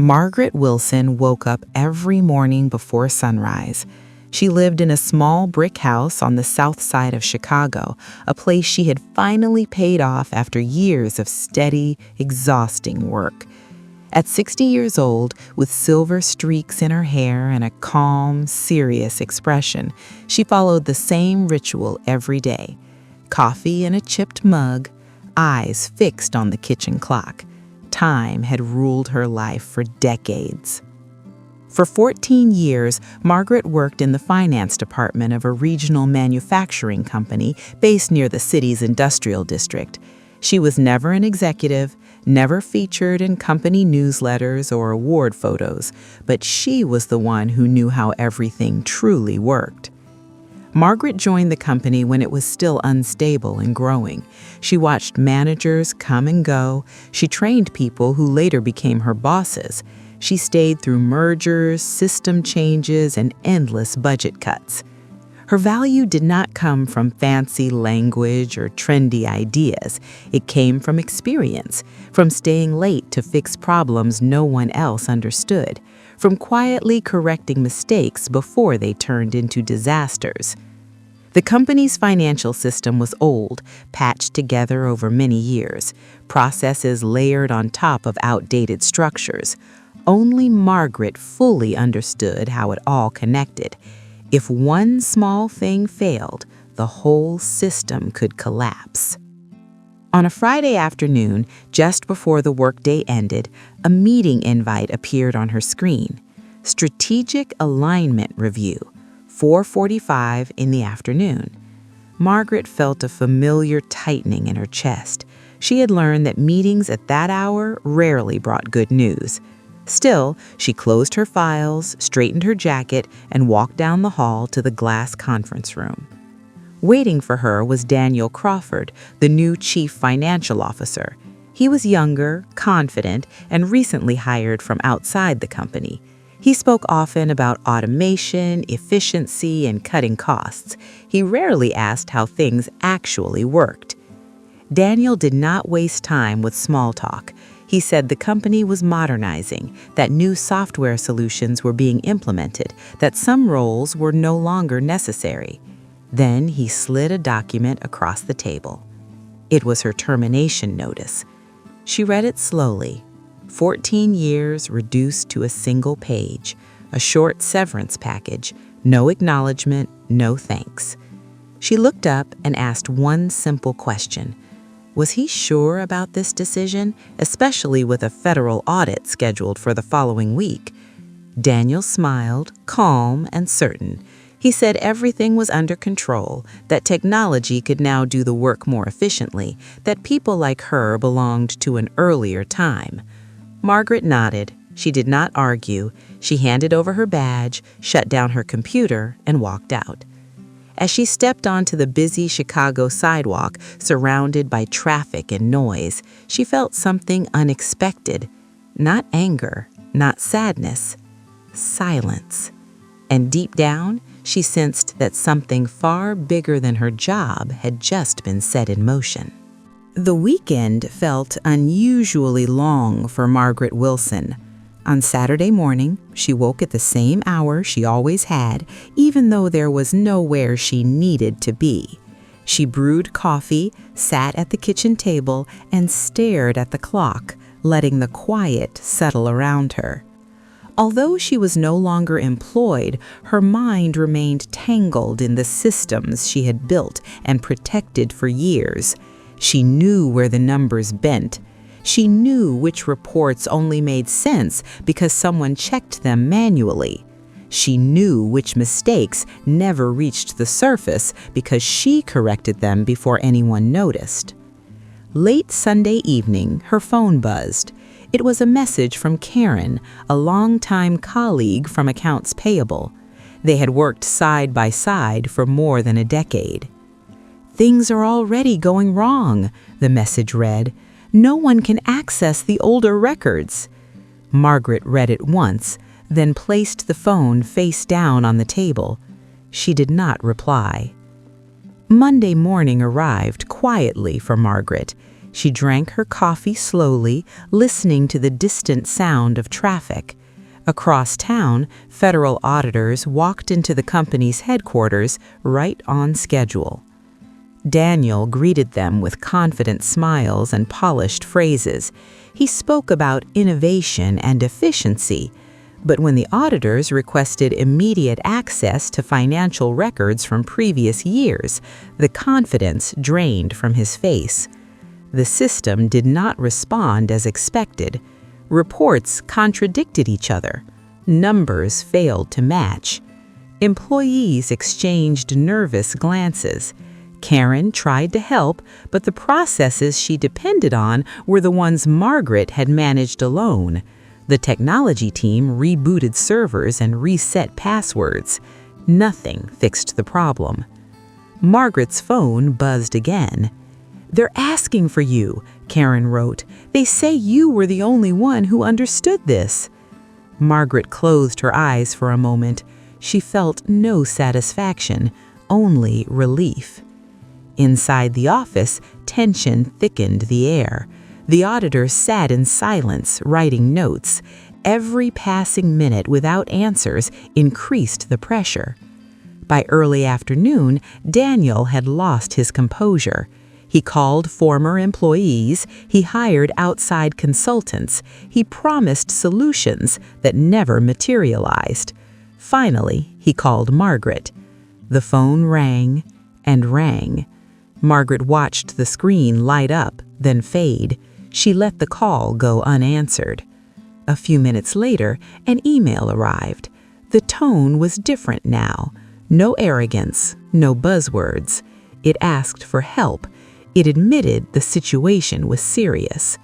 Margaret Wilson woke up every morning before sunrise. She lived in a small brick house on the south side of Chicago, a place she had finally paid off after years of steady, exhausting work. At 60 years old, with silver streaks in her hair and a calm, serious expression, she followed the same ritual every day. Coffee in a chipped mug, eyes fixed on the kitchen clock. Time had ruled her life for decades. For 14 years, Margaret worked in the finance department of a regional manufacturing company based near the city's industrial district. She was never an executive, never featured in company newsletters or award photos, but she was the one who knew how everything truly worked. Margaret joined the company when it was still unstable and growing. She watched managers come and go. She trained people who later became her bosses. She stayed through mergers, system changes, and endless budget cuts. Her value did not come from fancy language or trendy ideas. It came from experience, from staying late to fix problems no one else understood, from quietly correcting mistakes before they turned into disasters. The company's financial system was old, patched together over many years, processes layered on top of outdated structures. Only Margaret fully understood how it all connected. If one small thing failed, the whole system could collapse. On a Friday afternoon, just before the workday ended, a meeting invite appeared on her screen. Strategic Alignment Review, 4:45 in the afternoon. Margaret felt a familiar tightening in her chest. She had learned that meetings at that hour rarely brought good news. Still, she closed her files, straightened her jacket, and walked down the hall to the glass conference room. Waiting for her was Daniel Crawford, the new chief financial officer. He was younger, confident, and recently hired from outside the company. He spoke often about automation, efficiency, and cutting costs. He rarely asked how things actually worked. Daniel did not waste time with small talk. He said the company was modernizing, that new software solutions were being implemented, that some roles were no longer necessary. Then he slid a document across the table. It was her termination notice. She read it slowly. 14 years reduced to a single page, a short severance package, no acknowledgement, no thanks. She looked up and asked one simple question. Was he sure about this decision, especially with a federal audit scheduled for the following week? Daniel smiled, calm and certain. He said everything was under control, that technology could now do the work more efficiently, that people like her belonged to an earlier time. Margaret nodded. She did not argue. She handed over her badge, shut down her computer, and walked out. As she stepped onto the busy Chicago sidewalk, surrounded by traffic and noise, she felt something unexpected. Not anger, not sadness, silence. And deep down, she sensed that something far bigger than her job had just been set in motion. The weekend felt unusually long for Margaret Wilson. On Saturday morning, she woke at the same hour she always had, even though there was nowhere she needed to be. She brewed coffee, sat at the kitchen table, and stared at the clock, letting the quiet settle around her. Although she was no longer employed, her mind remained tangled in the systems she had built and protected for years. She knew where the numbers bent. She knew which reports only made sense because someone checked them manually. She knew which mistakes never reached the surface because she corrected them before anyone noticed. Late Sunday evening, her phone buzzed. It was a message from Karen, a longtime colleague from Accounts Payable. They had worked side by side for more than a decade. "Things are already going wrong," the message read. "No one can access the older records." Margaret read it once, then placed the phone face down on the table. She did not reply. Monday morning arrived quietly for Margaret. She drank her coffee slowly, listening to the distant sound of traffic. Across town, federal auditors walked into the company's headquarters right on schedule. Daniel greeted them with confident smiles and polished phrases. He spoke about innovation and efficiency, but when the auditors requested immediate access to financial records from previous years, the confidence drained from his face. The system did not respond as expected. Reports contradicted each other. Numbers failed to match. Employees exchanged nervous glances. Karen tried to help, but the processes she depended on were the ones Margaret had managed alone. The technology team rebooted servers and reset passwords. Nothing fixed the problem. Margaret's phone buzzed again. "They're asking for you," Karen wrote. "They say you were the only one who understood this." Margaret closed her eyes for a moment. She felt no satisfaction, only relief. Inside the office, tension thickened the air. The auditors sat in silence, writing notes. Every passing minute without answers increased the pressure. By early afternoon, Daniel had lost his composure. He called former employees, he hired outside consultants, he promised solutions that never materialized. Finally, he called Margaret. The phone rang and rang. Margaret watched the screen light up, then fade. She let the call go unanswered. A few minutes later, an email arrived. The tone was different now. No arrogance, no buzzwords. It asked for help. It admitted the situation was serious.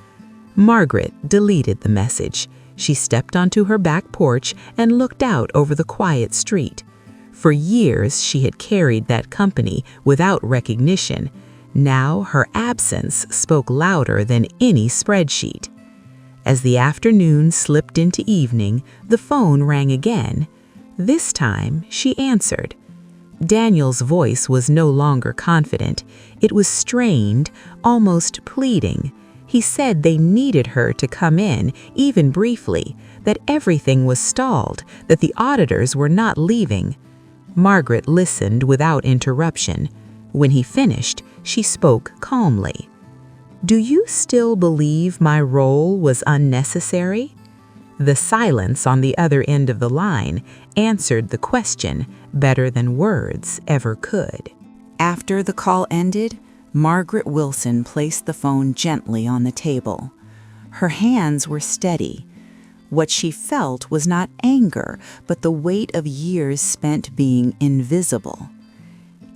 Margaret deleted the message. She stepped onto her back porch and looked out over the quiet street. For years, she had carried that company without recognition. Now her absence spoke louder than any spreadsheet. As the afternoon slipped into evening, the phone rang again. This time, she answered. Daniel's voice was no longer confident. It was strained, almost pleading. He said they needed her to come in, even briefly, that everything was stalled, that the auditors were not leaving. Margaret listened without interruption. When he finished, she spoke calmly. "Do you still believe my role was unnecessary?" The silence on the other end of the line answered the question better than words ever could. After the call ended, Margaret Wilson placed the phone gently on the table. Her hands were steady. What she felt was not anger, but the weight of years spent being invisible.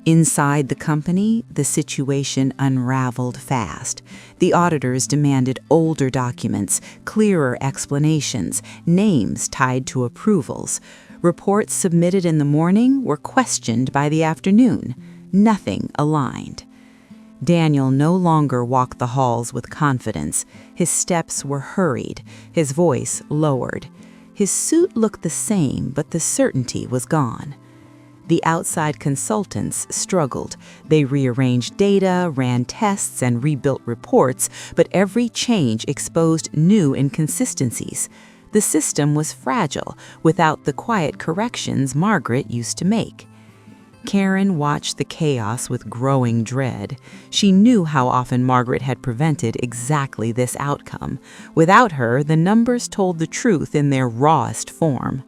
Inside the company, the situation unraveled fast. The auditors demanded older documents, clearer explanations, names tied to approvals. Reports submitted in the morning were questioned by the afternoon. Nothing aligned. Daniel no longer walked the halls with confidence. His steps were hurried, his voice lowered. His suit looked the same, but the certainty was gone. The outside consultants struggled. They rearranged data, ran tests, and rebuilt reports, but every change exposed new inconsistencies. The system was fragile, without the quiet corrections Margaret used to make. Karen watched the chaos with growing dread. She knew how often Margaret had prevented exactly this outcome. Without her, the numbers told the truth in their rawest form.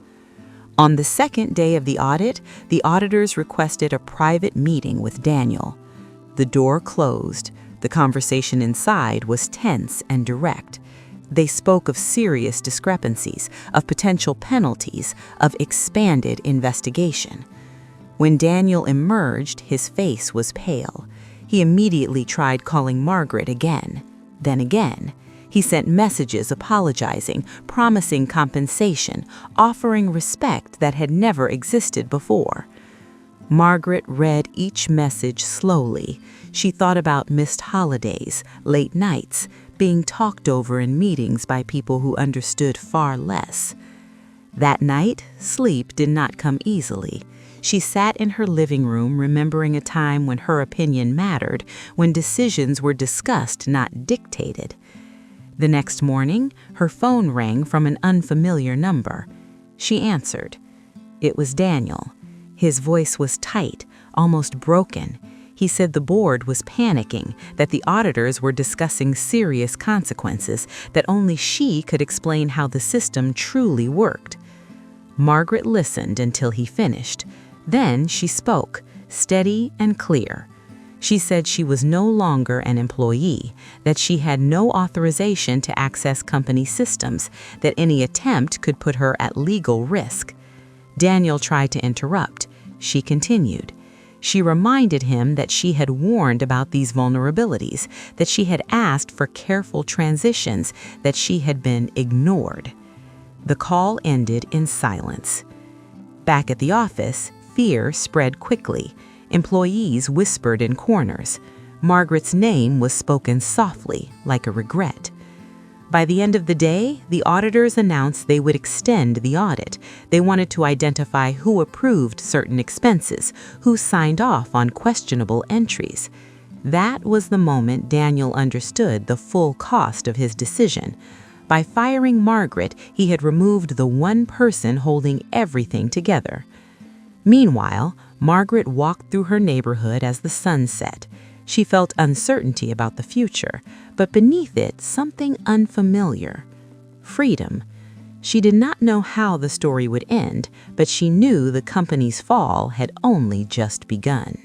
On the second day of the audit, the auditors requested a private meeting with Daniel. The door closed. The conversation inside was tense and direct. They spoke of serious discrepancies, of potential penalties, of expanded investigation. When Daniel emerged, his face was pale. He immediately tried calling Margaret again, then again. He sent messages apologizing, promising compensation, offering respect that had never existed before. Margaret read each message slowly. She thought about missed holidays, late nights, being talked over in meetings by people who understood far less. That night, sleep did not come easily. She sat in her living room remembering a time when her opinion mattered, when decisions were discussed, not dictated. The next morning, her phone rang from an unfamiliar number. She answered. It was Daniel. His voice was tight, almost broken. He said the board was panicking, that the auditors were discussing serious consequences, that only she could explain how the system truly worked. Margaret listened until he finished. Then she spoke, steady and clear. She said she was no longer an employee, that she had no authorization to access company systems, that any attempt could put her at legal risk. Daniel tried to interrupt. She continued. She reminded him that she had warned about these vulnerabilities, that she had asked for careful transitions, that she had been ignored. The call ended in silence. Back at the office, fear spread quickly. Employees whispered in corners. Margaret's name was spoken softly, like a regret. By the end of the day, the auditors announced they would extend the audit. They wanted to identify who approved certain expenses, who signed off on questionable entries. That was the moment Daniel understood the full cost of his decision. By firing Margaret, he had removed the one person holding everything together. Meanwhile, Margaret walked through her neighborhood as the sun set. She felt uncertainty about the future, but beneath it, something unfamiliar. Freedom. She did not know how the story would end, but she knew the company's fall had only just begun.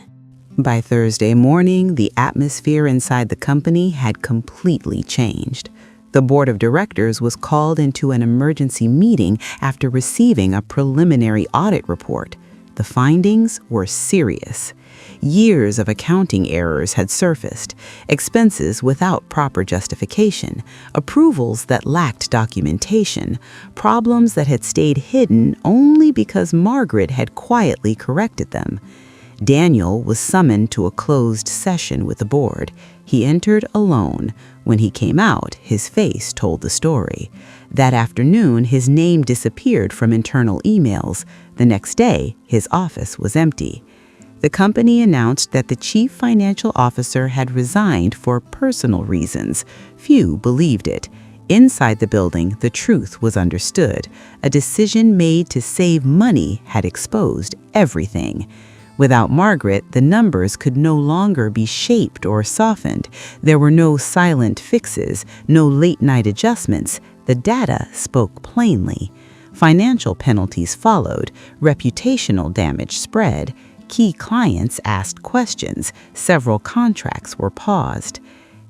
By Thursday morning, the atmosphere inside the company had completely changed. The board of directors was called into an emergency meeting after receiving a preliminary audit report. The findings were serious. Years of accounting errors had surfaced, expenses without proper justification, approvals that lacked documentation, problems that had stayed hidden only because Margaret had quietly corrected them. Daniel was summoned to a closed session with the board. He entered alone. When he came out, his face told the story. That afternoon, his name disappeared from internal emails. The next day, his office was empty. The company announced that the chief financial officer had resigned for personal reasons. Few believed it. Inside the building, the truth was understood. A decision made to save money had exposed everything. Without Margaret, the numbers could no longer be shaped or softened. There were no silent fixes, no late-night adjustments. The data spoke plainly. Financial penalties followed. Reputational damage spread. Key clients asked questions. Several contracts were paused.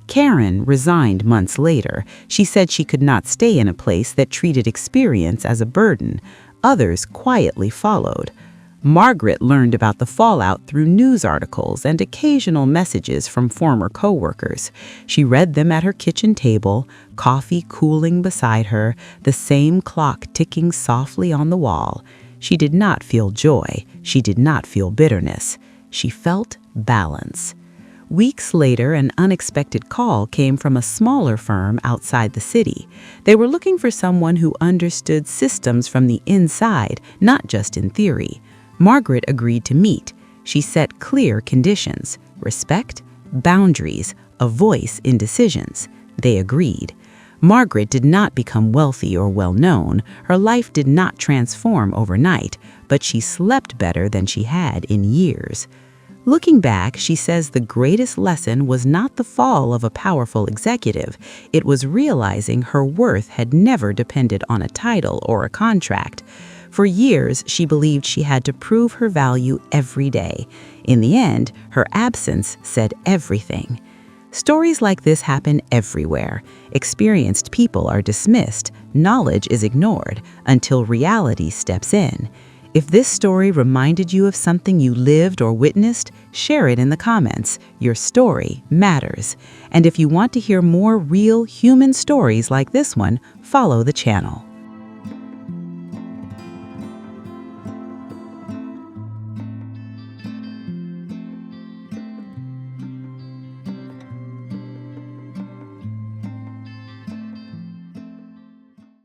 Karen resigned months later. She said she could not stay in a place that treated experience as a burden. Others quietly followed. Margaret learned about the fallout through news articles and occasional messages from former coworkers. She read them at her kitchen table, coffee cooling beside her, the same clock ticking softly on the wall. She did not feel joy. She did not feel bitterness. She felt balance. Weeks later, an unexpected call came from a smaller firm outside the city. They were looking for someone who understood systems from the inside, not just in theory. Margaret agreed to meet. She set clear conditions: respect, boundaries, a voice in decisions. They agreed. Margaret did not become wealthy or well-known. Her life did not transform overnight, but she slept better than she had in years. Looking back, she says the greatest lesson was not the fall of a powerful executive. It was realizing her worth had never depended on a title or a contract. For years, she believed she had to prove her value every day. In the end, her absence said everything. Stories like this happen everywhere. Experienced people are dismissed. Knowledge is ignored until reality steps in. If this story reminded you of something you lived or witnessed, share it in the comments. Your story matters. And if you want to hear more real human stories like this one, follow the channel.